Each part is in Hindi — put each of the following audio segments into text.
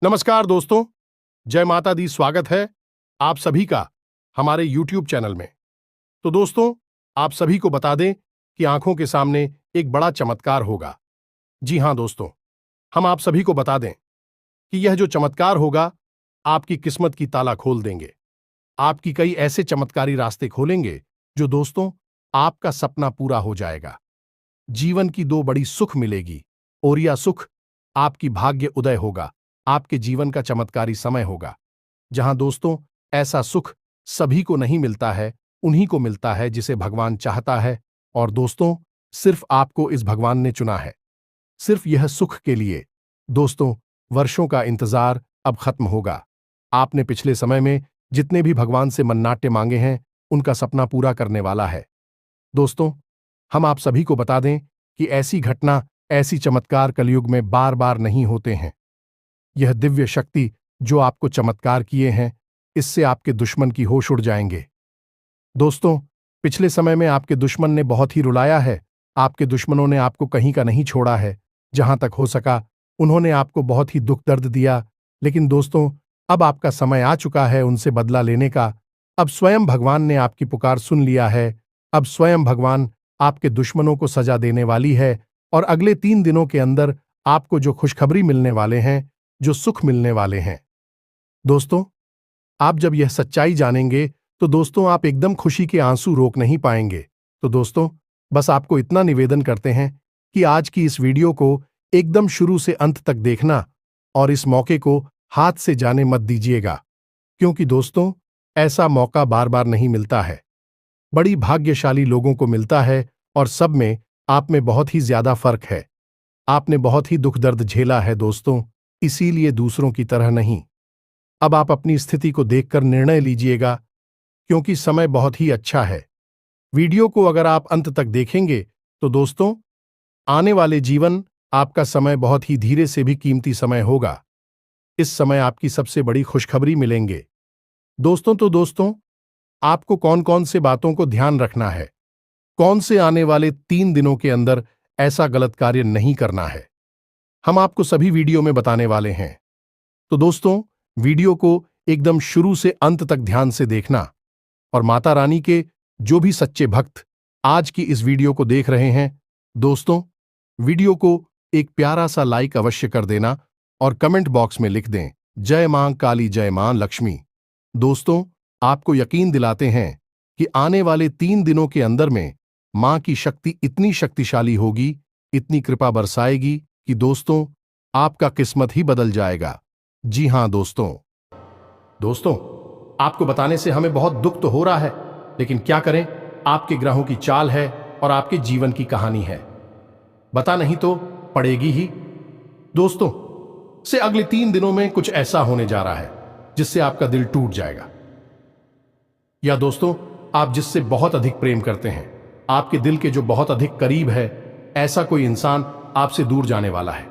नमस्कार दोस्तों, जय माता दी। स्वागत है आप सभी का हमारे YouTube चैनल में। तो दोस्तों, आप सभी को बता दें कि आंखों के सामने एक बड़ा चमत्कार होगा। जी हां दोस्तों, हम आप सभी को बता दें कि यह जो चमत्कार होगा आपकी किस्मत की ताला खोल देंगे। आपकी कई ऐसे चमत्कारी रास्ते खोलेंगे जो दोस्तों आपका सपना पूरा हो जाएगा। जीवन की दो बड़ी सुख मिलेगी और यह सुख आपकी भाग्य उदय होगा। आपके जीवन का चमत्कारी समय होगा जहां दोस्तों ऐसा सुख सभी को नहीं मिलता है, उन्हीं को मिलता है जिसे भगवान चाहता है। और दोस्तों सिर्फ आपको इस भगवान ने चुना है, सिर्फ यह सुख के लिए। दोस्तों वर्षों का इंतजार अब खत्म होगा। आपने पिछले समय में जितने भी भगवान से मन्नाटे मांगे हैं उनका सपना पूरा करने वाला है। दोस्तों हम आप सभी को बता दें कि ऐसी घटना, ऐसी चमत्कार कलयुग में बार बार नहीं होते हैं। यह दिव्य शक्ति जो आपको चमत्कार किए हैं, इससे आपके दुश्मन की होश उड़ जाएंगे। दोस्तों पिछले समय में आपके दुश्मन ने बहुत ही रुलाया है। आपके दुश्मनों ने आपको कहीं का नहीं छोड़ा है। जहां तक हो सका उन्होंने आपको बहुत ही दुख दर्द दिया। लेकिन दोस्तों अब आपका समय आ चुका है उनसे बदला लेने का। अब स्वयं भगवान ने आपकी पुकार सुन लिया है। अब स्वयं भगवान आपके दुश्मनों को सजा देने वाली है। और अगले 3 दिनों के अंदर आपको जो खुशखबरी मिलने वाले हैं, जो सुख मिलने वाले हैं, दोस्तों आप जब यह सच्चाई जानेंगे तो दोस्तों आप एकदम खुशी के आंसू रोक नहीं पाएंगे। तो दोस्तों बस आपको इतना निवेदन करते हैं कि आज की इस वीडियो को एकदम शुरू से अंत तक देखना और इस मौके को हाथ से जाने मत दीजिएगा, क्योंकि दोस्तों ऐसा मौका बार बार नहीं मिलता है। बड़ी भाग्यशाली लोगों को मिलता है और सब में आप में बहुत ही ज्यादा फर्क है। आपने बहुत ही दुख दर्द झेला है दोस्तों, इसीलिए दूसरों की तरह नहीं। अब आप अपनी स्थिति को देखकर निर्णय लीजिएगा, क्योंकि समय बहुत ही अच्छा है। वीडियो को अगर आप अंत तक देखेंगे तो दोस्तों आने वाले जीवन आपका समय बहुत ही धीरे से भी कीमती समय होगा। इस समय आपकी सबसे बड़ी खुशखबरी मिलेंगे दोस्तों। तो दोस्तों आपको कौन कौन से बातों को ध्यान रखना है, कौन से आने वाले 3 दिनों के अंदर ऐसा गलत कार्य नहीं करना है, हम आपको सभी वीडियो में बताने वाले हैं। तो दोस्तों वीडियो को एकदम शुरू से अंत तक ध्यान से देखना। और माता रानी के जो भी सच्चे भक्त आज की इस वीडियो को देख रहे हैं, दोस्तों वीडियो को एक प्यारा सा लाइक अवश्य कर देना और कमेंट बॉक्स में लिख दें जय मां काली, जय मां लक्ष्मी। दोस्तों आपको यकीन दिलाते हैं कि आने वाले 3 दिनों के अंदर में मां की शक्ति इतनी शक्तिशाली होगी, इतनी कृपा बरसाएगी कि दोस्तों आपका किस्मत ही बदल जाएगा। जी हां दोस्तों आपको बताने से हमें बहुत दुख तो हो रहा है, लेकिन क्या करें, आपके ग्रहों की चाल है और आपके जीवन की कहानी है। बता नहीं तो पड़ेगी ही। दोस्तों से अगले 3 दिनों में कुछ ऐसा होने जा रहा है जिससे आपका दिल टूट जाएगा। या दोस्तों आप जिससे बहुत अधिक प्रेम करते हैं, आपके दिल के जो बहुत अधिक करीब है, ऐसा कोई इंसान आपसे दूर जाने वाला है।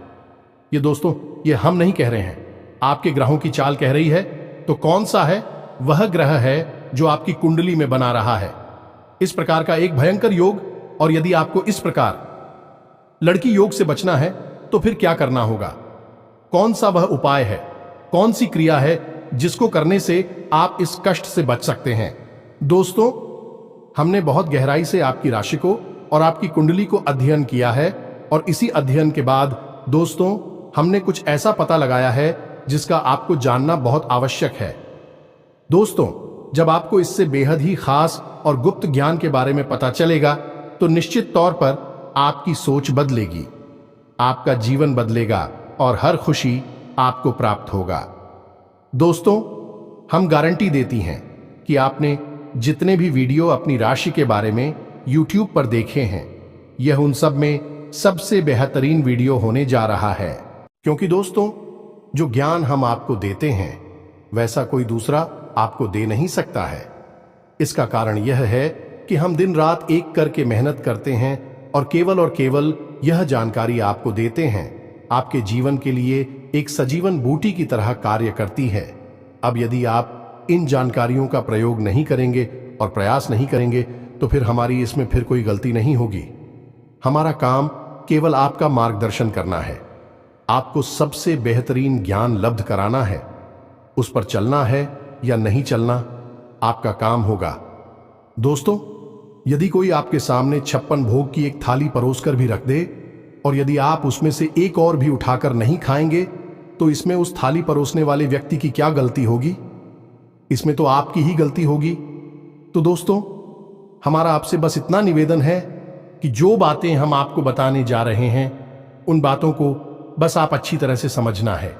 ये दोस्तों ये हम नहीं कह रहे हैं, आपके ग्रहों की चाल कह रही है। तो कौन सा है वह ग्रह है जो आपकी कुंडली में बना रहा है इस प्रकार का एक भयंकर योग। और यदि आपको इस प्रकार लड़की योग से बचना है तो फिर क्या करना होगा, कौन सा वह उपाय है, कौन सी क्रिया है जिसको करने से आप इस कष्ट से बच सकते हैं। दोस्तों हमने बहुत गहराई से आपकी राशि को और आपकी कुंडली को अध्ययन किया है और इसी अध्ययन के बाद दोस्तों हमने कुछ ऐसा पता लगाया है जिसका आपको जानना बहुत आवश्यक है। दोस्तों जब आपको इससे बेहद ही खास और गुप्त ज्ञान के बारे में पता चलेगा तो निश्चित तौर पर आपकी सोच बदलेगी, आपका जीवन बदलेगा और हर खुशी आपको प्राप्त होगा। दोस्तों हम गारंटी देती हैं कि आपने जितने भी वीडियो अपनी राशि के बारे में YouTube पर देखे हैं, यह उन सब में सबसे बेहतरीन वीडियो होने जा रहा है। क्योंकि दोस्तों जो ज्ञान हम आपको देते हैं वैसा कोई दूसरा आपको दे नहीं सकता है। इसका कारण यह है कि हम दिन रात एक करके मेहनत करते हैं और केवल यह जानकारी आपको देते हैं, आपके जीवन के लिए एक सजीवन बूटी की तरह कार्य करती है। अब यदि आप इन जानकारियों का प्रयोग नहीं करेंगे और प्रयास नहीं करेंगे तो फिर हमारी इसमें फिर कोई गलती नहीं होगी। हमारा काम केवल आपका मार्गदर्शन करना है। आपको सबसे बेहतरीन ज्ञान लब्ध कराना है। उस पर चलना है या नहीं चलना आपका काम होगा। दोस्तों, यदि कोई आपके सामने 56 भोग की एक थाली परोसकर भी रख दे और यदि आप उसमें से एक और भी उठाकर नहीं खाएंगे, तो इसमें उस थाली परोसने वाले व्यक्ति की क्या गलती होगी? इसमें तो आपकी ही गलती होगी। तो दोस्तों, हमारा आपसे बस इतना निवेदन है कि जो बातें हम आपको बताने जा रहे हैं, उन बातों को बस आप अच्छी तरह से समझना है।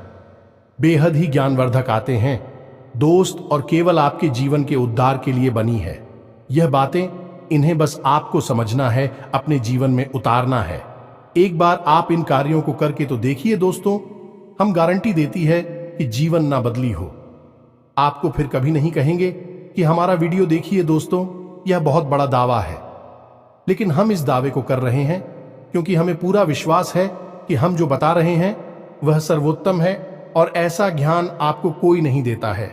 बेहद ही ज्ञानवर्धक आते हैं दोस्त, और केवल आपके जीवन के उद्धार के लिए बनी है यह बातें। इन्हें बस आपको समझना है, अपने जीवन में उतारना है। एक बार आप इन कार्यों को करके तो देखिए दोस्तों, हम गारंटी देती है कि जीवन ना बदली हो। आपको फिर कभी नहीं कहेंगे कि हमारा वीडियो देखिए दोस्तों, यह बहुत बड़ा दावा है। लेकिन हम इस दावे को कर रहे हैं क्योंकि हमें पूरा विश्वास है कि हम जो बता रहे हैं वह सर्वोत्तम है और ऐसा ज्ञान आपको कोई नहीं देता है।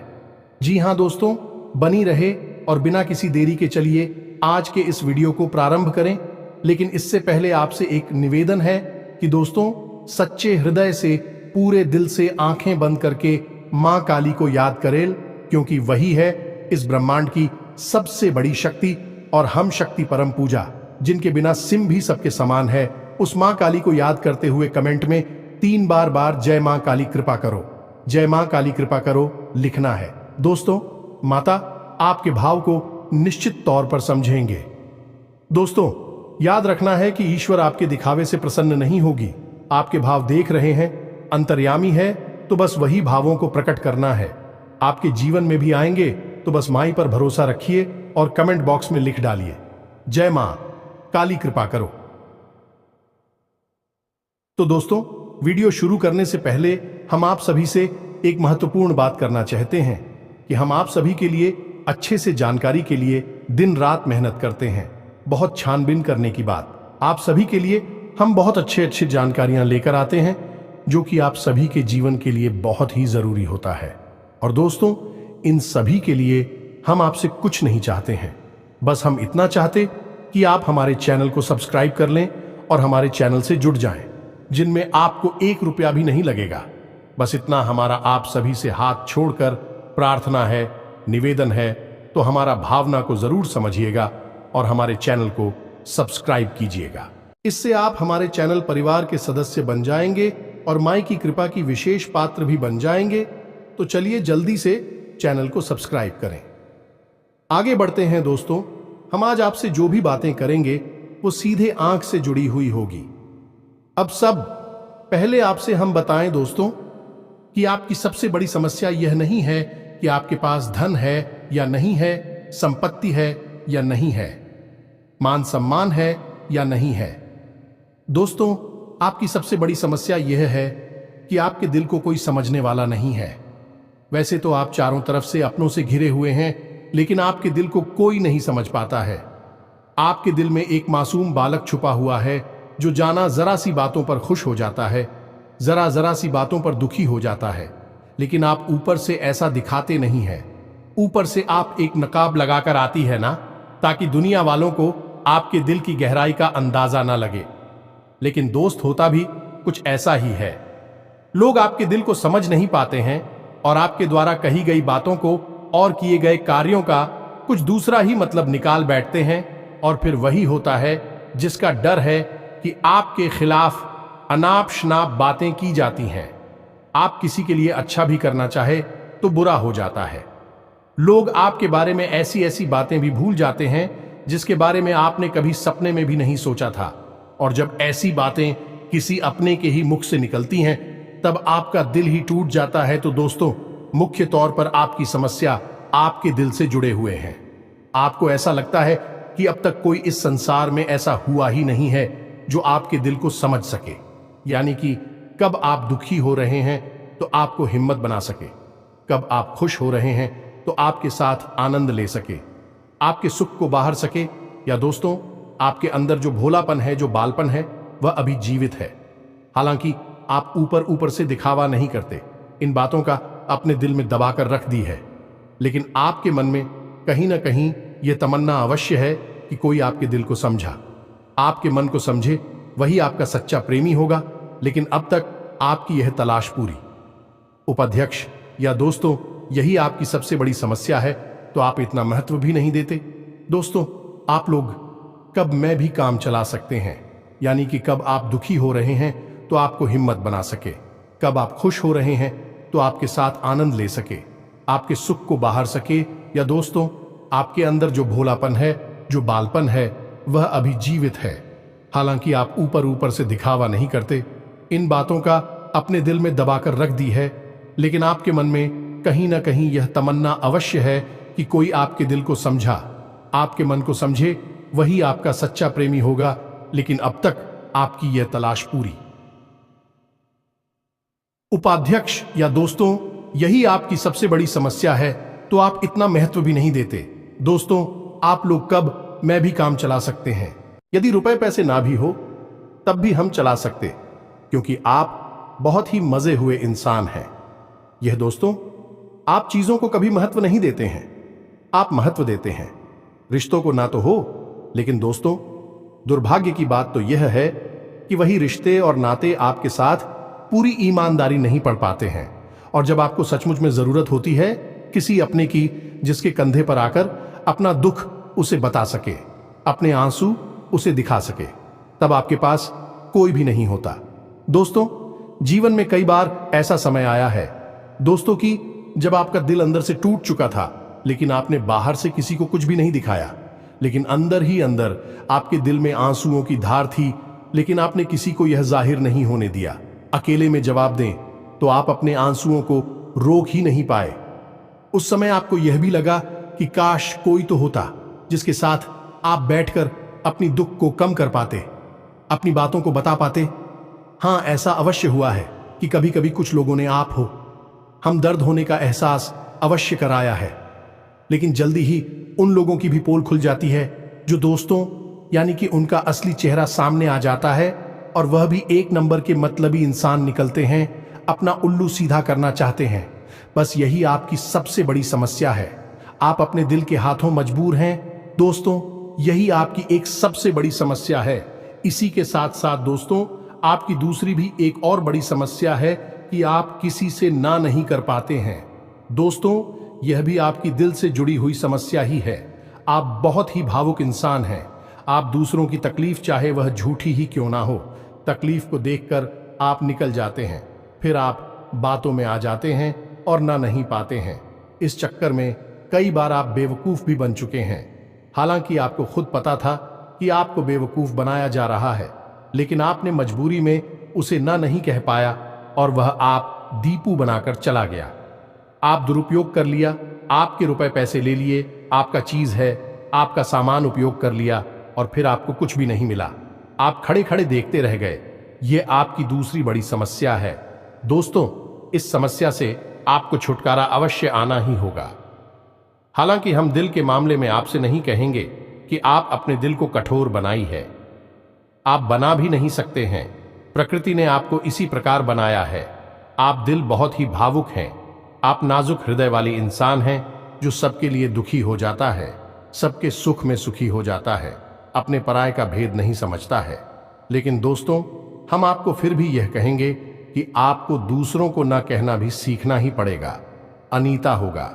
जी हां दोस्तों, बनी रहे और बिना किसी देरी के चलिए आज के इस वीडियो को प्रारंभ करें। लेकिन इससे पहले आपसे एक निवेदन है कि दोस्तों, सच्चे हृदय से, पूरे दिल से आंखें बंद करके मां काली को याद करें, क्योंकि वही है इस ब्रह्मांड की सबसे बड़ी शक्ति और हम शक्ति परम पूजा, जिनके बिना सिम भी सबके समान है। उस मां काली को याद करते हुए कमेंट में 3 बार जय मां काली कृपा करो, जय मां काली कृपा करो लिखना है। दोस्तों, माता आपके भाव को निश्चित तौर पर समझेंगे। दोस्तों, याद रखना है कि ईश्वर आपके दिखावे से प्रसन्न नहीं होगी। आपके भाव देख रहे हैं, अंतर्यामी है, तो बस वही भावों को प्रकट करना है। आपके जीवन में भी आएंगे, तो बस माई पर भरोसा रखिए और कमेंट बॉक्स में लिख डालिए, जय मां काली कृपा करो। तो दोस्तों, वीडियो शुरू करने से पहले हम आप सभी से एक महत्वपूर्ण बात करना चाहते हैं कि हम आप सभी के लिए अच्छे से जानकारी के लिए दिन रात मेहनत करते हैं। बहुत छानबीन करने की बात, आप सभी के लिए हम बहुत अच्छी जानकारियां लेकर आते हैं, जो कि आप सभी के जीवन के लिए बहुत ही जरूरी होता है। और दोस्तों, इन सभी के लिए हम आपसे कुछ नहीं चाहते हैं, बस हम इतना चाहते कि आप हमारे चैनल को सब्सक्राइब कर लें और हमारे चैनल से जुड़ जाएं, जिनमें आपको 1 रुपया भी नहीं लगेगा। बस इतना हमारा आप सभी से हाथ छोड़कर प्रार्थना है, निवेदन है। तो हमारा भावना को जरूर समझिएगा और हमारे चैनल को सब्सक्राइब कीजिएगा। इससे आप हमारे चैनल परिवार के सदस्य बन जाएंगे और माई की कृपा की विशेष पात्र भी बन जाएंगे। तो चलिए जल्दी से चैनल को सब्सक्राइब करें। आगे बढ़ते हैं दोस्तों, हम आज आपसे जो भी बातें करेंगे वो सीधे आंख से जुड़ी हुई होगी। अब सब पहले आपसे हम बताएं दोस्तों कि आपकी सबसे बड़ी समस्या यह नहीं है कि आपके पास धन है या नहीं है, संपत्ति है या नहीं है, मान सम्मान है या नहीं है। दोस्तों, आपकी सबसे बड़ी समस्या यह है कि आपके दिल को कोई समझने वाला नहीं है। वैसे तो आप चारों तरफ से अपनों से घिरे हुए हैं, लेकिन आपके दिल को कोई नहीं समझ पाता है। आपके दिल में एक मासूम बालक छुपा हुआ है, जो जाना जरा सी बातों पर खुश हो जाता है, जरा सी बातों पर दुखी हो जाता है। लेकिन आप ऊपर से ऐसा दिखाते नहीं है। ऊपर से आप एक नकाब लगाकर आती है ना, ताकि दुनिया वालों को आपके दिल की गहराई का अंदाजा ना लगे। लेकिन दोस्त, होता भी कुछ ऐसा ही है। लोग आपके दिल को समझ नहीं पाते हैं और आपके द्वारा कही गई बातों को और किए गए कार्यों का कुछ दूसरा ही मतलब निकाल बैठते हैं। और फिर वही होता है जिसका डर है कि आपके खिलाफ अनाप शनाप बातें की जाती हैं। आप किसी के लिए अच्छा भी करना चाहे तो बुरा हो जाता है। लोग आपके बारे में ऐसी ऐसी बातें भी भूल जाते हैं जिसके बारे में आपने कभी सपने में भी नहीं सोचा था। और जब ऐसी बातें किसी अपने के ही मुख से निकलती हैं, तब आपका दिल ही टूट जाता है। तो दोस्तों, मुख्य तौर पर आपकी समस्या आपके दिल से जुड़े हुए हैं। आपको ऐसा लगता है कि अब तक कोई इस संसार में ऐसा हुआ ही नहीं है जो आपके दिल को समझ सके। यानी कि कब आप दुखी हो रहे हैं तो आपको हिम्मत बना सके, कब आप खुश हो रहे हैं तो आपके साथ आनंद ले सके, आपके सुख को बाहर सके। या दोस्तों, आपके अंदर जो भोलापन है, जो बालपन है, वह अभी जीवित है। हालांकि आप ऊपर ऊपर से दिखावा नहीं करते, इन बातों का अपने दिल में दबाकर रख दी है। लेकिन आपके मन में कहीं ना कहीं यह तमन्ना अवश्य है कि कोई आपके दिल को समझा, आपके मन को समझे, वही आपका सच्चा प्रेमी होगा। लेकिन अब तक आपकी यह तलाश पूरी। उपाध्यक्ष या दोस्तों, यही आपकी सबसे बड़ी समस्या है, तो आप इतना महत्व भी नहीं देते। दोस्तों, आप लोग कब मैं भी काम चला सकते हैं, यानी कि कब आप दुखी हो रहे हैं तो आपको हिम्मत बना सके, कब आप खुश हो रहे हैं तो आपके साथ आनंद ले सके, आपके सुख को बाहर सके। या दोस्तों, आपके अंदर जो भोलापन है, जो बालपन है, वह अभी जीवित है। हालांकि आप ऊपर ऊपर से दिखावा नहीं करते, इन बातों का अपने दिल में दबाकर रख दी है, लेकिन आपके मन में कहीं ना कहीं यह तमन्ना अवश्य है कि कोई आपके दिल को समझा, आपके मन को समझे, वही आपका सच्चा प्रेमी होगा। लेकिन अब तक आपकी यह तलाश पूरी। उपाध्यक्ष या दोस्तों, यही आपकी सबसे बड़ी समस्या है, तो आप इतना महत्व भी नहीं देते। दोस्तों, आप लोग कब मैं भी काम चला सकते हैं, यदि रुपए पैसे ना भी हो तब भी हम चला सकते, क्योंकि आप बहुत ही मजे हुए इंसान हैं। यह दोस्तों, आप चीजों को कभी महत्व नहीं देते हैं, आप महत्व देते हैं रिश्तों को। ना तो हो, लेकिन दोस्तों, दुर्भाग्य की बात तो यह है कि वही रिश्ते और नाते आपके साथ पूरी ईमानदारी नहीं पढ़ पाते हैं। और जब आपको सचमुच में जरूरत होती है किसी अपने की, जिसके कंधे पर आकर अपना दुख उसे बता सके, अपने आंसू उसे दिखा सके, तब आपके पास कोई भी नहीं होता। दोस्तों, जीवन में कई बार ऐसा समय आया है दोस्तों कि जब आपका दिल अंदर से टूट चुका था, लेकिन आपने बाहर से किसी को कुछ भी नहीं दिखाया, लेकिन अंदर ही अंदर आपके दिल में आंसुओं की धार थी, लेकिन आपने किसी को यह जाहिर नहीं होने दिया। अकेले में जवाब दें तो आप अपने आंसुओं को रोक ही नहीं पाए। उस समय आपको यह भी लगा कि काश कोई तो होता जिसके साथ आप बैठकर अपनी दुख को कम कर पाते, अपनी बातों को बता पाते। हाँ, ऐसा अवश्य हुआ है कि कभी कभी कुछ लोगों ने आप हो हम दर्द होने का एहसास अवश्य कराया है, लेकिन जल्दी ही उन लोगों की भी पोल खुल जाती है जो दोस्तों, यानी कि उनका असली चेहरा सामने आ जाता है, और वह भी एक नंबर के मतलबी इंसान निकलते हैं, अपना उल्लू सीधा करना चाहते हैं। बस यही आपकी सबसे बड़ी समस्या है, आप अपने दिल के हाथों मजबूर हैं। दोस्तों, यही आपकी एक सबसे बड़ी समस्या है। इसी के साथ साथ दोस्तों, आपकी दूसरी भी एक और बड़ी समस्या है कि आप किसी से ना नहीं कर पाते हैं। दोस्तों, यह भी आपकी दिल से जुड़ी हुई समस्या ही है। आप बहुत ही भावुक इंसान हैं। आप दूसरों की तकलीफ, चाहे वह झूठी ही क्यों ना हो, तकलीफ को देखकर आप निकल जाते हैं, फिर आप बातों में आ जाते हैं और ना नहीं पाते हैं। इस चक्कर में कई बार आप बेवकूफ भी बन चुके हैं। हालांकि आपको खुद पता था कि आपको बेवकूफ बनाया जा रहा है, लेकिन आपने मजबूरी में उसे ना नहीं कह पाया, और वह आप दीपू बनाकर चला गया। आप दुरुपयोग कर लिया, आपके रुपए पैसे ले लिए, आपका चीज है, आपका सामान उपयोग कर लिया, और फिर आपको कुछ भी नहीं मिला। आप खड़े खड़े देखते रह गए। यह आपकी दूसरी बड़ी समस्या है। दोस्तों, इस समस्या से आपको छुटकारा अवश्य आना ही होगा। हालांकि हम दिल के मामले में आपसे नहीं कहेंगे कि आप अपने दिल को कठोर बनाई है, आप बना भी नहीं सकते हैं। प्रकृति ने आपको इसी प्रकार बनाया है। आप दिल बहुत ही भावुक हैं, आप नाजुक हृदय वाली इंसान हैं, जो सबके लिए दुखी हो जाता है, सबके सुख में सुखी हो जाता है, अपने पराये का भेद नहीं समझता है। लेकिन दोस्तों, हम आपको फिर भी यह कहेंगे कि आपको दूसरों को ना कहना भी सीखना ही पड़ेगा, अनीता होगा।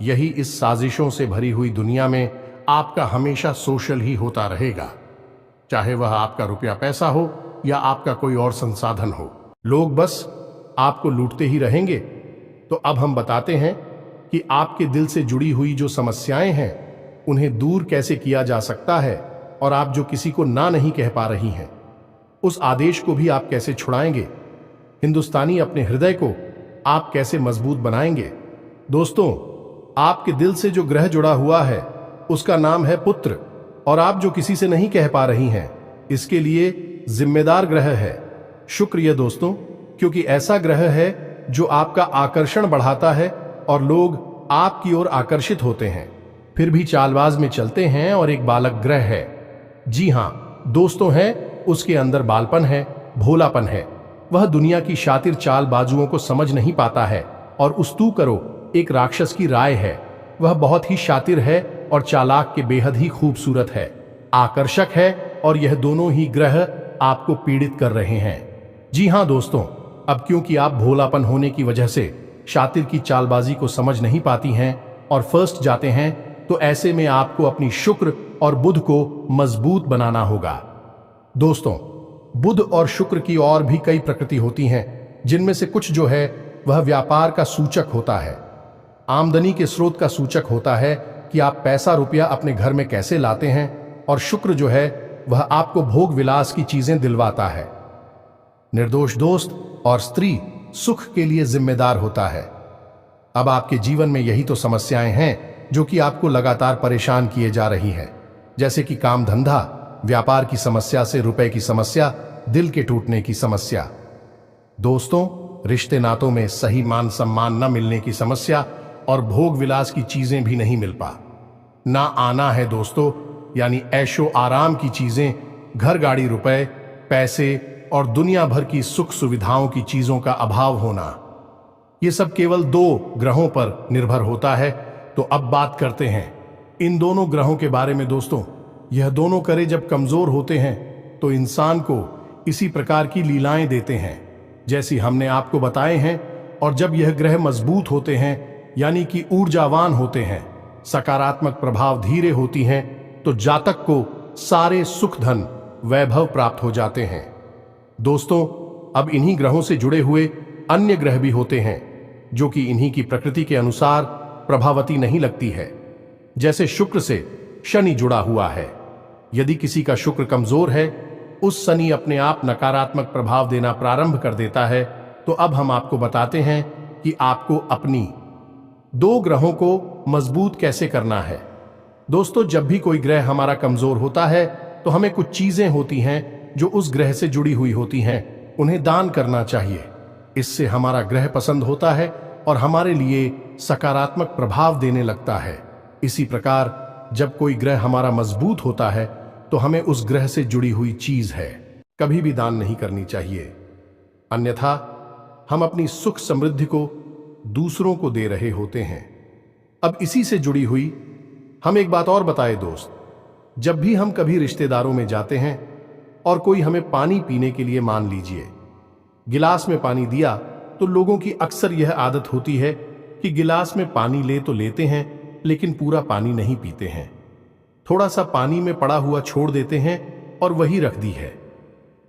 यही इस साजिशों से भरी हुई दुनिया में आपका हमेशा सोशल ही होता रहेगा, चाहे वह आपका रुपया पैसा हो या आपका कोई और संसाधन हो। लोग बस आपको लूटते ही रहेंगे। तो अब हम बताते हैं कि आपके दिल से जुड़ी हुई जो समस्याएं हैं, उन्हें दूर कैसे किया जा सकता है, और आप जो किसी को ना नहीं कह पा रही हैं, उस आदेश को भी आप कैसे छुड़ाएंगे। हिंदुस्तानी अपने हृदय को आप कैसे मजबूत बनाएंगे। दोस्तों, आपके दिल से जो ग्रह जुड़ा हुआ है उसका नाम है पुत्र, और आप जो किसी से नहीं कह पा रही हैं, इसके लिए जिम्मेदार ग्रह है शुक्र। ये दोस्तों, क्योंकि ऐसा ग्रह है जो आपका आकर्षण बढ़ाता है और लोग आपकी ओर आकर्षित होते हैं, फिर भी चालबाज में चलते हैं। और एक बालक ग्रह है, जी हाँ दोस्तों, है, उसके अंदर बालपन है, भोलापन है। वह दुनिया की शातिर चालबाजुओं को समझ नहीं पाता है, और उस्तू करो एक राक्षस की राय है। वह बहुत ही शातिर है और चालाक के बेहद ही खूबसूरत है, आकर्षक है, और यह दोनों ही ग्रह आपको पीड़ित कर रहे हैं। जी हाँ दोस्तों, अब क्योंकि आप भोलापन होने की वजह से शातिर की चालबाजी को समझ नहीं पाती हैं और फर्स्ट जाते हैं, तो ऐसे में आपको अपनी शुक्र और बुध को मजबूत बनाना होगा। दोस्तों, बुध और शुक्र की और भी कई प्रकृति होती हैं, जिनमें से कुछ जो है वह व्यापार का सूचक होता है, आमदनी के स्रोत का सूचक होता है कि आप पैसा रुपया अपने घर में कैसे लाते हैं, और शुक्र जो है वह आपको भोग विलास की चीजें दिलवाता है। निर्दोष दोस्त और स्त्री सुख के लिए जिम्मेदार होता है। अब आपके जीवन में यही तो समस्याएं हैं जो कि आपको लगातार परेशान किए जा रही है, जैसे कि काम धंधा, व्यापार की समस्या से रुपए की समस्या, दिल के टूटने की समस्या। दोस्तों, रिश्ते नातों में सही मान सम्मान न मिलने की समस्या और भोग विलास की चीजें भी नहीं मिल पा ना आना है दोस्तों, यानी ऐशो आराम की चीजें, घर गाड़ी रुपए पैसे और दुनिया भर की सुख सुविधाओं की चीजों का अभाव होना। ये सब केवल 2 ग्रहों पर निर्भर होता है। तो अब बात करते हैं इन दोनों ग्रहों के बारे में। दोस्तों, यह दोनों करे जब कमजोर होते हैं तो इंसान को इसी प्रकार की लीलाएं देते हैं जैसी हमने आपको बताए हैं, और जब यह ग्रह मजबूत होते हैं यानी कि ऊर्जावान होते हैं, सकारात्मक प्रभाव धीरे होती हैं, तो जातक को सारे सुख धन वैभव प्राप्त हो जाते हैं। दोस्तों, अब इन्हीं ग्रहों से जुड़े हुए अन्य ग्रह भी होते हैं जो कि इन्हीं की प्रकृति के अनुसार प्रभावती नहीं लगती है। जैसे शुक्र से शनि जुड़ा हुआ है। यदि किसी का शुक्र कमजोर है, उस शनि अपने आप नकारात्मक प्रभाव देना प्रारंभ कर देता है। तो अब हम आपको बताते हैं कि आपको अपनी 2 ग्रहों को मजबूत कैसे करना है। दोस्तों, जब भी कोई ग्रह हमारा कमजोर होता है तो हमें कुछ चीजें होती हैं जो उस ग्रह से जुड़ी हुई होती हैं, उन्हें दान करना चाहिए। इससे हमारा ग्रह पसंद होता है और हमारे लिए सकारात्मक प्रभाव देने लगता है। इसी प्रकार जब कोई ग्रह हमारा मजबूत होता है तो हमें उस ग्रह से जुड़ी हुई चीज है कभी भी दान नहीं करनी चाहिए, अन्यथा हम अपनी सुख समृद्धि को दूसरों को दे रहे होते हैं। अब इसी से जुड़ी हुई हम एक बात और बताए दोस्त, जब भी हम कभी रिश्तेदारों में जाते हैं और कोई हमें पानी पीने के लिए, मान लीजिए गिलास में पानी दिया, तो लोगों की अक्सर यह आदत होती है कि गिलास में पानी ले तो लेते हैं लेकिन पूरा पानी नहीं पीते हैं, थोड़ा सा पानी में पड़ा हुआ छोड़ देते हैं और वही रख दी है।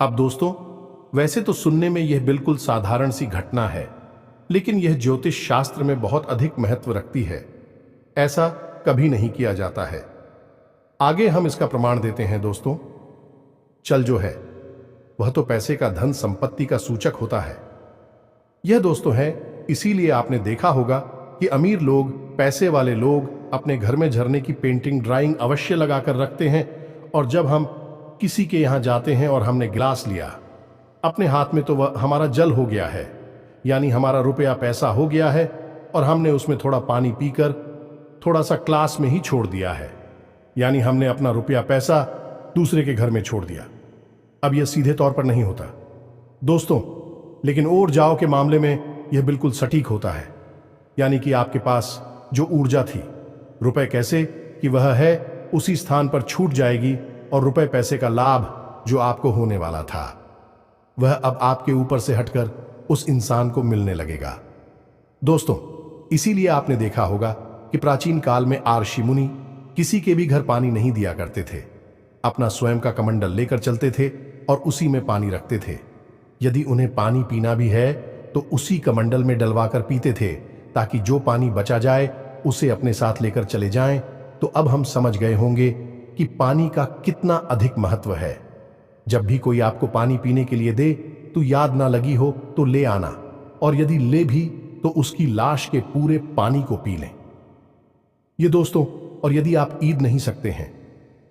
अब दोस्तों, वैसे तो सुनने में यह बिल्कुल साधारण सी घटना है, लेकिन यह ज्योतिष शास्त्र में बहुत अधिक महत्व रखती है। ऐसा कभी नहीं किया जाता है। आगे हम इसका प्रमाण देते हैं। दोस्तों, चल जो है वह तो पैसे का, धन संपत्ति का सूचक होता है। यह दोस्तों है, इसीलिए आपने देखा होगा कि अमीर लोग, पैसे वाले लोग अपने घर में झरने की पेंटिंग, ड्राइंग अवश्य लगाकर रखते हैं, और जब हम किसी के यहां जाते हैं और हमने गिलास लिया अपने हाथ में, तो वह हमारा जल हो गया है, यानी हमारा रुपया पैसा हो गया है, और हमने उसमें थोड़ा पानी पीकर थोड़ा सा क्लास में ही छोड़ दिया है, यानी हमने अपना रुपया पैसा दूसरे के घर में छोड़ दिया। अब यह सीधे तौर पर नहीं होता दोस्तों, लेकिन और जाओ के मामले में यह बिल्कुल सटीक होता है, यानी कि आपके पास जो ऊर्जा थी, रुपए कैसे कि वह है उसी स्थान पर छूट जाएगी, और रुपए पैसे का लाभ जो आपको होने वाला था वह अब आपके ऊपर से हटकर उस इंसान को मिलने लगेगा। दोस्तों, इसीलिए आपने देखा होगा कि प्राचीन काल में ऋषि मुनि किसी के भी घर पानी नहीं दिया करते थे, अपना स्वयं का कमंडल लेकर चलते थे और उसी में पानी रखते थे। यदि उन्हें पानी पीना भी है तो उसी कमंडल में डलवाकर पीते थे, ताकि जो पानी बचा जाए उसे अपने साथ लेकर चले जाएं। तो अब हम समझ गए होंगे कि पानी का कितना अधिक महत्व है। जब भी कोई आपको पानी पीने के लिए दे तो याद ना लगी हो तो ले आना, और यदि ले भी तो उसकी लाश के पूरे पानी को पी लें। ये दोस्तों, और यदि आप ईद नहीं सकते हैं,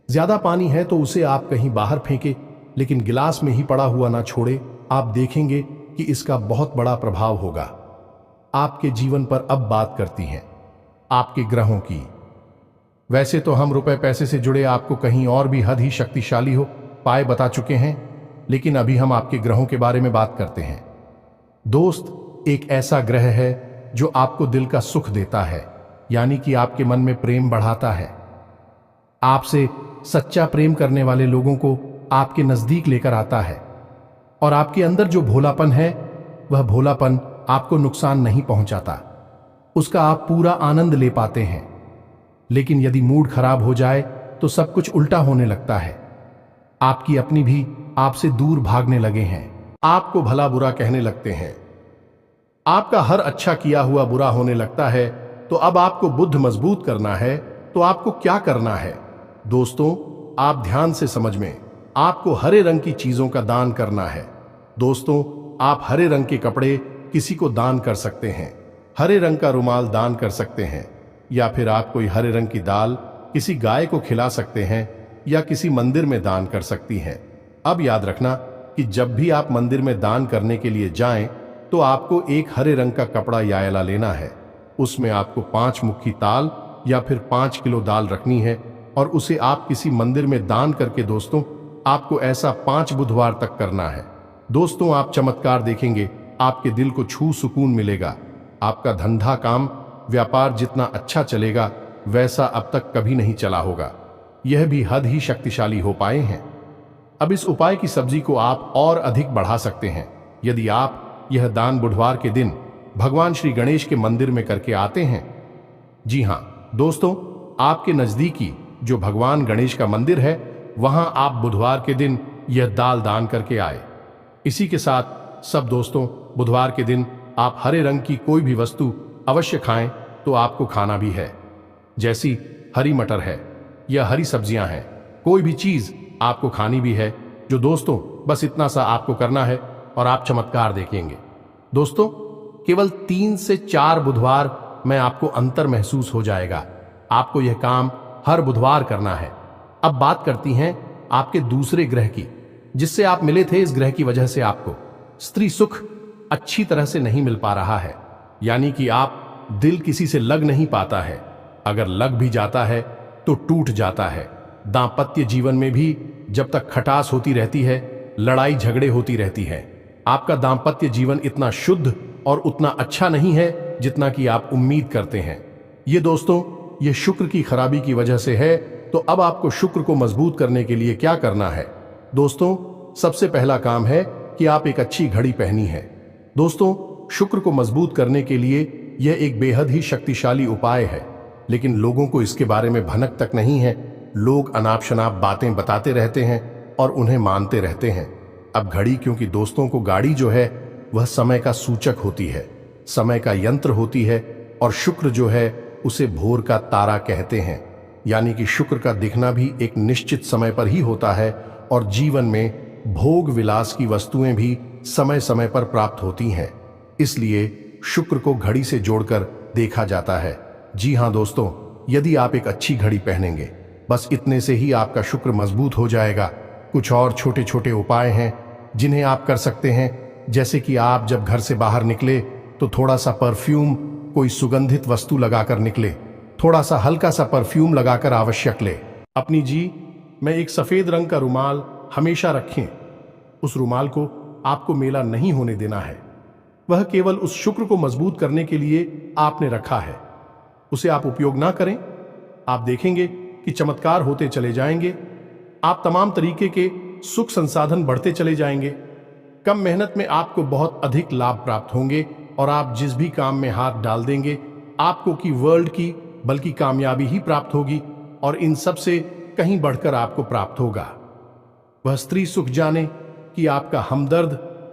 ज्यादा पानी है तो उसे आप कहीं बाहर फेंके, लेकिन गिलास में ही पड़ा हुआ ना छोड़े। आप देखेंगे कि इसका बहुत बड़ा प्रभाव होगा आपके जीवन पर। अब बात करती हैं आपके ग्रहों की। वैसे तो हम रुपए पैसे से जुड़े आपको कहीं और भी हद ही शक्तिशाली हो पाए बता चुके हैं, लेकिन अभी हम आपके ग्रहों के बारे में बात करते हैं। दोस्त, एक ऐसा ग्रह है जो आपको दिल का सुख देता है, यानी कि आपके मन में प्रेम बढ़ाता है। आपसे सच्चा प्रेम करने वाले लोगों को आपके नजदीक लेकर आता है, और आपके अंदर जो भोलापन है वह भोलापन आपको नुकसान नहीं पहुंचाता, उसका आप पूरा आनंद ले पाते हैं। लेकिन यदि मूड खराब हो जाए तो सब कुछ उल्टा होने लगता है। आपकी अपनी भी आपसे दूर भागने लगे हैं, आपको भला बुरा कहने लगते हैं, आपका हर अच्छा किया हुआ बुरा होने लगता है। तो अब आपको बुद्ध मजबूत करना है तो आपको क्या करना है? दोस्तों, आप ध्यान से समझ में, आपको हरे रंग की चीजों का दान करना है। दोस्तों, आप हरे रंग के कपड़े किसी को दान कर सकते हैं, हरे रंग का रुमाल दान कर सकते हैं, या फिर आप कोई हरे रंग की दाल किसी गाय को खिला सकते हैं या किसी मंदिर में दान कर सकती हैं। अब याद रखना कि जब भी आप मंदिर में दान करने के लिए जाएं तो आपको एक हरे रंग का कपड़ा यायला लेना है। उसमें आपको 5 मुट्ठी ताल या फिर 5 किलो दाल रखनी है और उसे आप किसी मंदिर में दान करके, दोस्तों, आपको ऐसा 5 बुधवार तक करना है। दोस्तों, आप चमत्कार देखेंगे, आपके दिल को छू सुकून मिलेगा। आपका धंधा काम व्यापार जितना अच्छा चलेगा वैसा अब तक कभी नहीं चला होगा। यह भी हद ही शक्तिशाली हो पाए हैं। अब इस उपाय की सब्जी को आप और अधिक बढ़ा सकते हैं यदि आप यह दान बुधवार के दिन भगवान श्री गणेश के मंदिर में करके आते हैं। जी हां दोस्तों, आपके नजदीकी जो भगवान गणेश का मंदिर है वहां आप बुधवार के दिन यह दाल दान करके आए। इसी के साथ सब दोस्तों, बुधवार के दिन आप हरे रंग की कोई भी वस्तु अवश्य खाएं तो आपको खाना भी है, जैसी हरी मटर है या हरी सब्जियां हैं, कोई भी चीज आपको खानी भी है। जो दोस्तों, बस इतना सा आपको करना है और आप चमत्कार देखेंगे। दोस्तों, केवल 3 से 4 बुधवार में आपको अंतर महसूस हो जाएगा। आपको यह काम हर बुधवार करना है। अब बात करती हैं आपके दूसरे ग्रह की, जिससे आप मिले थे। इस ग्रह की वजह से आपको स्त्री सुख अच्छी तरह से नहीं मिल पा रहा है, यानी कि आप दिल किसी से लग नहीं पाता है। अगर लग भी जाता है तो टूट जाता है। दांपत्य जीवन में भी जब तक खटास होती रहती है, लड़ाई झगड़े होती रहती है। आपका दांपत्य जीवन इतना शुद्ध और उतना अच्छा नहीं है जितना कि आप उम्मीद करते हैं। ये दोस्तों, ये शुक्र की खराबी की वजह से है। तो अब आपको शुक्र को मजबूत करने के लिए क्या करना है? दोस्तों, सबसे पहला काम है कि आप एक अच्छी घड़ी पहनी है। दोस्तों, शुक्र को मजबूत करने के लिए यह एक बेहद ही शक्तिशाली उपाय है, लेकिन लोगों को इसके बारे में भनक तक नहीं है। लोग अनाप शनाप बातें बताते रहते हैं और उन्हें मानते रहते हैं। अब घड़ी, क्योंकि दोस्तों को गाड़ी जो है वह समय का सूचक होती है, समय का यंत्र होती है, और शुक्र जो है उसे भोर का तारा कहते हैं। यानी कि शुक्र का दिखना भी एक निश्चित समय पर ही होता है और जीवन में भोग विलास की वस्तुएं भी समय समय पर प्राप्त होती हैं। इसलिए शुक्र को घड़ी से जोड़कर देखा जाता है। जी हां दोस्तों, यदि आप एक अच्छी घड़ी पहनेंगे, बस इतने से ही आपका शुक्र मजबूत हो जाएगा। कुछ और छोटे छोटे उपाय हैं जिन्हें आप कर सकते हैं, जैसे कि आप जब घर से बाहर निकले तो थोड़ा सा परफ्यूम, कोई सुगंधित वस्तु लगाकर निकले। थोड़ा सा हल्का सा परफ्यूम लगाकर आवश्यक ले। अपनी में एक सफेद रंग का रुमाल हमेशा रखें। उस रुमाल को आपको मेला नहीं होने देना है। वह केवल उस शुक्र को मजबूत करने के लिए आपने रखा है। उसे आप उपयोग ना करें, आप देखेंगे कि चमत्कार होते चले जाएंगे। आप तमाम तरीके के सुख संसाधन बढ़ते चले जाएंगे। कम मेहनत में आपको बहुत अधिक लाभ प्राप्त होंगे और आप जिस भी काम में हाथ डाल देंगे आपको की वर्ल्ड की बल्कि कामयाबी ही प्राप्त होगी, और इन सब से कहीं बढ़कर आपको प्राप्त होगा वह स्त्री सुख। जाने कि आपका हमदर्द,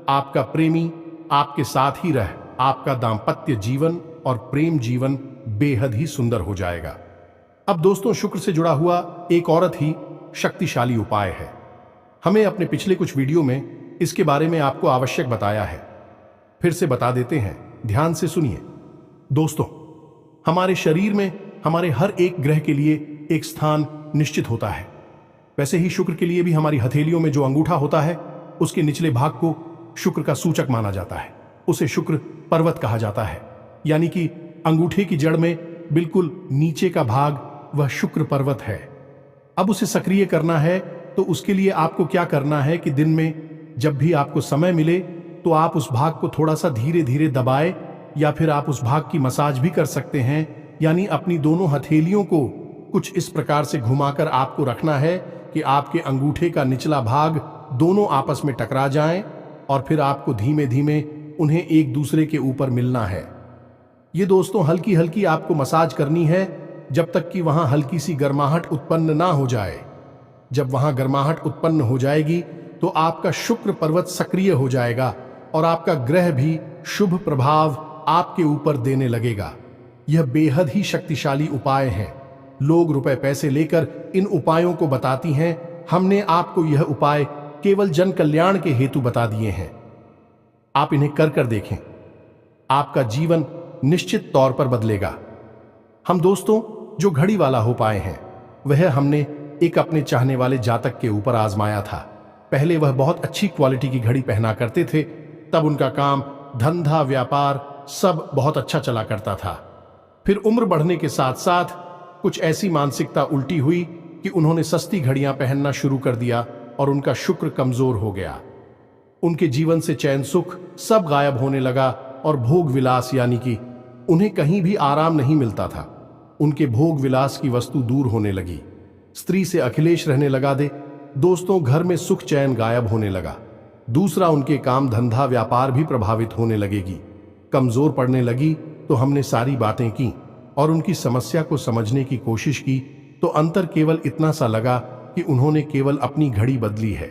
आपका प्रेमी आपके साथ ही रह आपका दाम्पत्य जीवन और प्रेम जीवन बेहद ही सुंदर हो जाएगा। अब दोस्तों, शुक्र से जुड़ा हुआ एक औरत ही शक्तिशाली उपाय है। हमें अपने पिछले कुछ वीडियो में इसके बारे में आपको आवश्यक बताया है, फिर से बता देते हैं, ध्यान से सुनिए। दोस्तों, हमारे शरीर में हमारे हर एक ग्रह के लिए एक स्थान निश्चित होता है। वैसे ही शुक्र के लिए भी हमारी हथेलियों में जो अंगूठा होता है उसके निचले भाग को शुक्र का सूचक माना जाता है। उसे शुक्र पर्वत कहा जाता है, यानी कि अंगूठे की जड़ में बिल्कुल नीचे का भाग वह शुक्र पर्वत है। अब उसे सक्रिय करना है तो उसके लिए आपको क्या करना है कि दिन में जब भी आपको समय मिले तो आप उस भाग को थोड़ा सा धीरे धीरे दबाए, या फिर आप उस भाग की मसाज भी कर सकते हैं। यानी अपनी दोनों हथेलियों को कुछ इस प्रकार से घुमाकर आपको रखना है कि आपके अंगूठे का निचला भाग दोनों आपस में टकरा जाएं, और फिर आपको धीमे धीमे उन्हें एक दूसरे के ऊपर मिलना है। ये दोस्तों हल्की हल्की आपको मसाज करनी है जब तक कि वहां हल्की सी गर्माहट उत्पन्न ना हो जाए। जब वहां गर्माहट उत्पन्न हो जाएगी तो आपका शुक्र पर्वत सक्रिय हो जाएगा और आपका ग्रह भी शुभ प्रभाव आपके ऊपर देने लगेगा। यह बेहद ही शक्तिशाली उपाय है। लोग रुपए पैसे लेकर इन उपायों को बताती हैं। हमने आपको यह उपाय केवल जन कल्याण के हेतु बता दिए हैं। आप इन्हें कर कर देखें, आपका जीवन निश्चित तौर पर बदलेगा। हम दोस्तों जो घड़ी वाला हो पाए हैं वह हमने एक अपने चाहने वाले जातक के ऊपर आजमाया था। पहले वह बहुत अच्छी क्वालिटी की घड़ी पहना करते थे, तब उनका काम धंधा व्यापार सब बहुत अच्छा चला करता था। फिर उम्र बढ़ने के साथ साथ कुछ ऐसी मानसिकता उल्टी हुई कि उन्होंने सस्ती घड़ियां पहनना शुरू कर दिया और उनका शुक्र कमजोर हो गया। उनके जीवन से चैन सुख सब गायब होने लगा और भोग विलास यानी कि उन्हें कहीं भी आराम नहीं मिलता था। उनके भोग विलास की वस्तु दूर होने लगी। स्त्री से अखिलेश रहने लगा दे। दोस्तों घर में सुख चैन गायब होने लगा। दूसरा उनके काम धंधा व्यापार भी प्रभावित होने लगेगी, कमजोर पड़ने लगी। तो हमने सारी बातें की और उनकी समस्या को समझने की कोशिश की तो अंतर केवल इतना सा लगा कि उन्होंने केवल अपनी घड़ी बदली है।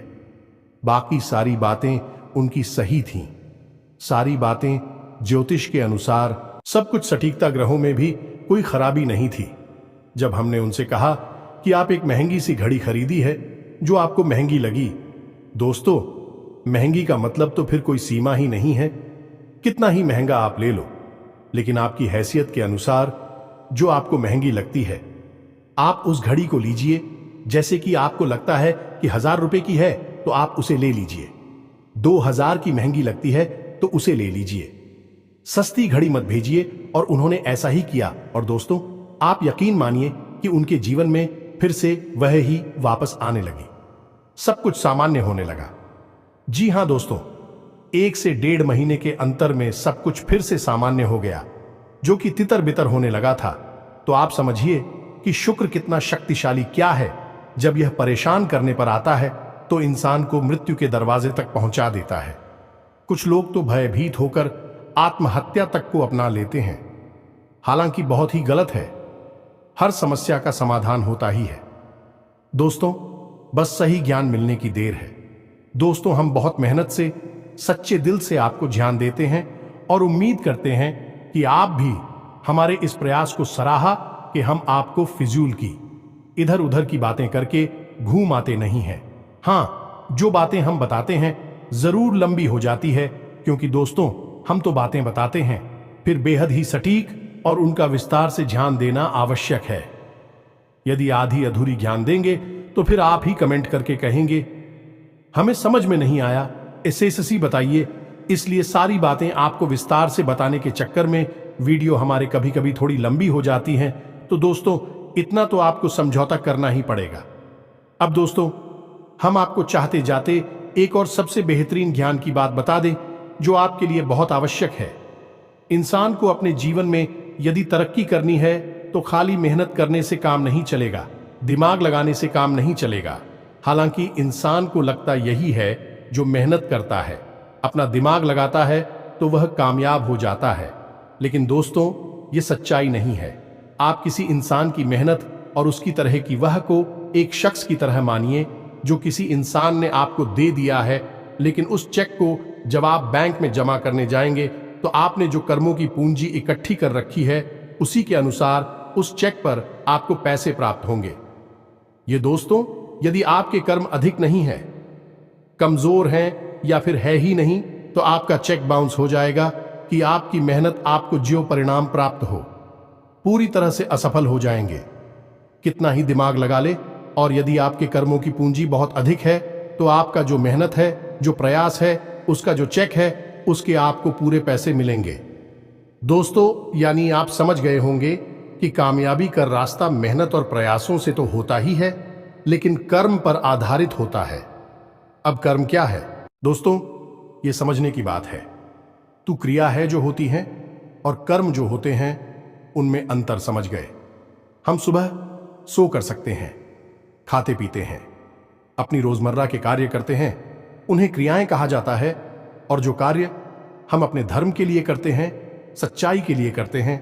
बाकी सारी बातें उनकी सही थीं। सारी बातें ज्योतिष के अनुसार सब कुछ सटीकता, ग्रहों में भी कोई खराबी नहीं थी। जब हमने उनसे कहा कि आप एक महंगी सी घड़ी खरीदी है जो आपको महंगी लगी। दोस्तों महंगी का मतलब तो फिर कोई सीमा ही नहीं है। कितना ही महंगा आप ले लो, लेकिन आपकी हैसियत के अनुसार जो आपको महंगी लगती है आप उस घड़ी को लीजिए। जैसे कि आपको लगता है कि 1000 रुपए की है तो आप उसे ले लीजिए। 2000 की महंगी लगती है तो उसे ले लीजिए। सस्ती घड़ी मत भेजिए। और उन्होंने ऐसा ही किया और दोस्तों आप यकीन मानिए कि उनके जीवन में फिर से वह ही वापस आने लगी। सब कुछ सामान्य होने लगा। जी हां दोस्तों, 1 से 1.5 महीने के अंतर में सब कुछ फिर से सामान्य हो गया, जो कि तितर बितर होने लगा था। तो आप समझिए कि शुक्र कितना शक्तिशाली क्या है। जब यह परेशान करने पर आता है तो इंसान को मृत्यु के दरवाजे तक पहुंचा देता है। कुछ लोग तो भयभीत होकर आत्महत्या तक को अपना लेते हैं, हालांकि बहुत ही गलत है। हर समस्या का समाधान होता ही है दोस्तों, बस सही ज्ञान मिलने की देर है। दोस्तों हम बहुत मेहनत से सच्चे दिल से आपको ज्ञान देते हैं और उम्मीद करते हैं कि आप भी हमारे इस प्रयास को सराहा कि हम आपको फिजूल की इधर उधर की बातें करके घूम आते नहीं हैं। हां, जो बातें हम बताते हैं जरूर लंबी हो जाती है, क्योंकि दोस्तों हम तो बातें बताते हैं फिर बेहद ही सटीक और उनका विस्तार से ध्यान देना आवश्यक है। यदि आधी अधूरी ज्ञान देंगे तो फिर आप ही कमेंट करके कहेंगे हमें समझ में नहीं आया, एसएससी बताइए। इसलिए सारी बातें आपको विस्तार से बताने के चक्कर में वीडियो हमारे कभी कभी थोड़ी लंबी हो जाती हैं। तो दोस्तों इतना तो आपको समझौता करना ही पड़ेगा। अब दोस्तों हम आपको चाहते जाते एक और सबसे बेहतरीन ज्ञान की बात बता दें जो आपके लिए बहुत आवश्यक है। इंसान को अपने जीवन में यदि तरक्की करनी है तो खाली मेहनत करने से काम नहीं चलेगा, दिमाग लगाने से काम नहीं चलेगा। हालांकि इंसान को लगता यही है, जो मेहनत करता है अपना दिमाग लगाता है तो वह कामयाब हो जाता है। लेकिन दोस्तों ये सच्चाई नहीं है। आप किसी इंसान की मेहनत और उसकी तरह की वह को एक शख्स की तरह मानिए जो किसी इंसान ने आपको दे दिया है, लेकिन उस चेक को जब आप बैंक में जमा करने जाएंगे तो आपने जो कर्मों की पूंजी इकट्ठी कर रखी है उसी के अनुसार उस चेक पर आपको पैसे प्राप्त होंगे। ये दोस्तों यदि आपके कर्म अधिक नहीं है, कमजोर हैं या फिर है ही नहीं, तो आपका चेक बाउंस हो जाएगा कि आपकी मेहनत आपको जो परिणाम प्राप्त हो पूरी तरह से असफल हो जाएंगे। कितना ही दिमाग लगा ले, और यदि आपके कर्मों की पूंजी बहुत अधिक है तो आपका जो मेहनत है, जो प्रयास है, उसका जो चेक है, उसके आपको पूरे पैसे मिलेंगे। दोस्तों यानी आप समझ गए होंगे कि कामयाबी का रास्ता मेहनत और प्रयासों से तो होता ही है, लेकिन कर्म पर आधारित होता है। अब कर्म क्या है दोस्तों, ये समझने की बात है। तू क्रिया है जो होती हैं और कर्म जो होते हैं उनमें अंतर समझ गए। हम सुबह सो कर सकते हैं, खाते पीते हैं, अपनी रोजमर्रा के कार्य करते हैं, उन्हें क्रियाएं कहा जाता है। और जो कार्य हम अपने धर्म के लिए करते हैं, सच्चाई के लिए करते हैं,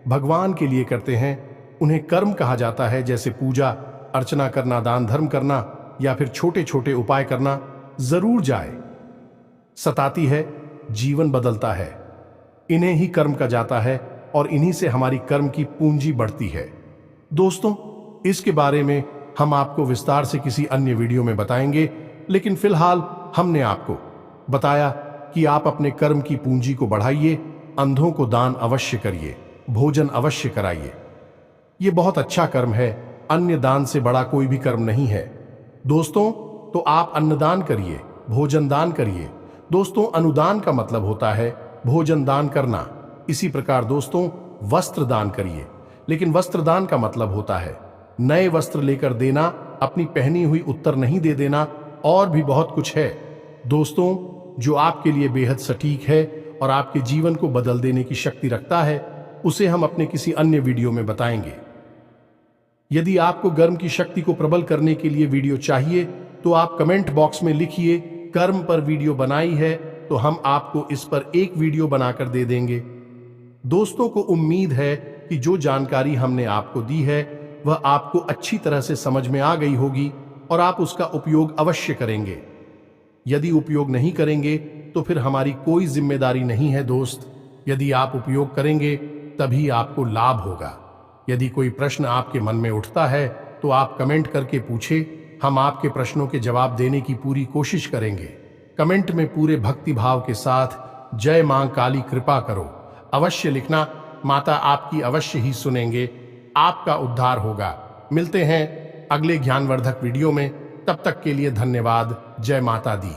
भगवान के लिए करते हैं। उन्हें कर्म कहा जाता है, जैसे पूजा अर्चना करना, दान धर्म करना या फिर छोटे छोटे उपाय करना। जरूर जाए, सताती है, जीवन बदलता है। इन्हें ही कर्म कहा जाता है और इन्हीं से हमारी कर्म की पूंजी बढ़ती है। दोस्तों, इसके बारे में हम आपको विस्तार से किसी अन्य वीडियो में बताएंगे, लेकिन फिलहाल हमने आपको बताया कि आप अपने कर्म की पूंजी को बढ़ाइए, अंधों को दान अवश्य करिए, भोजन अवश्य कराइए। ये बहुत अच्छा कर्म है, अन्य दान से बड़ा कोई भी कर्म नहीं है। दोस्तों, तो आप अन्नदान करिए, भोजन दान करिए। दोस्तों, अनुदान का मतलब होता है भोजन दान करना। इसी प्रकार दोस्तों, वस्त्र दान करिए, लेकिन वस्त्र दान का मतलब होता है नए वस्त्र लेकर देना, अपनी पहनी हुई उत्तर नहीं दे देना, और भी बहुत कुछ है दोस्तों, जो आपके लिए बेहद सटीक है और आपके जीवन को बदल देने की शक्ति रखता है। उसे हम अपने किसी अन्य वीडियो में बताएंगे। यदि आपको गर्म की शक्ति को प्रबल करने के लिए वीडियो चाहिए तो आप कमेंट बॉक्स में लिखिए कर्म पर वीडियो बनाई है, तो हम आपको इस पर एक वीडियो बनाकर दे देंगे। दोस्तों को उम्मीद है कि जो जानकारी हमने आपको दी है वह आपको अच्छी तरह से समझ में आ गई होगी और आप उसका उपयोग अवश्य करेंगे। यदि उपयोग नहीं करेंगे तो फिर हमारी कोई जिम्मेदारी नहीं है दोस्त। यदि आप उपयोग करेंगे तभी आपको लाभ होगा। यदि कोई प्रश्न आपके मन में उठता है तो आप कमेंट करके पूछे, हम आपके प्रश्नों के जवाब देने की पूरी कोशिश करेंगे। कमेंट में पूरे भक्ति भाव के साथ जय मां काली कृपा करो अवश्य लिखना। माता आपकी अवश्य ही सुनेंगे, आपका उद्धार होगा। मिलते हैं अगले ज्ञानवर्धक वीडियो में, तब तक के लिए धन्यवाद। जय माता दी।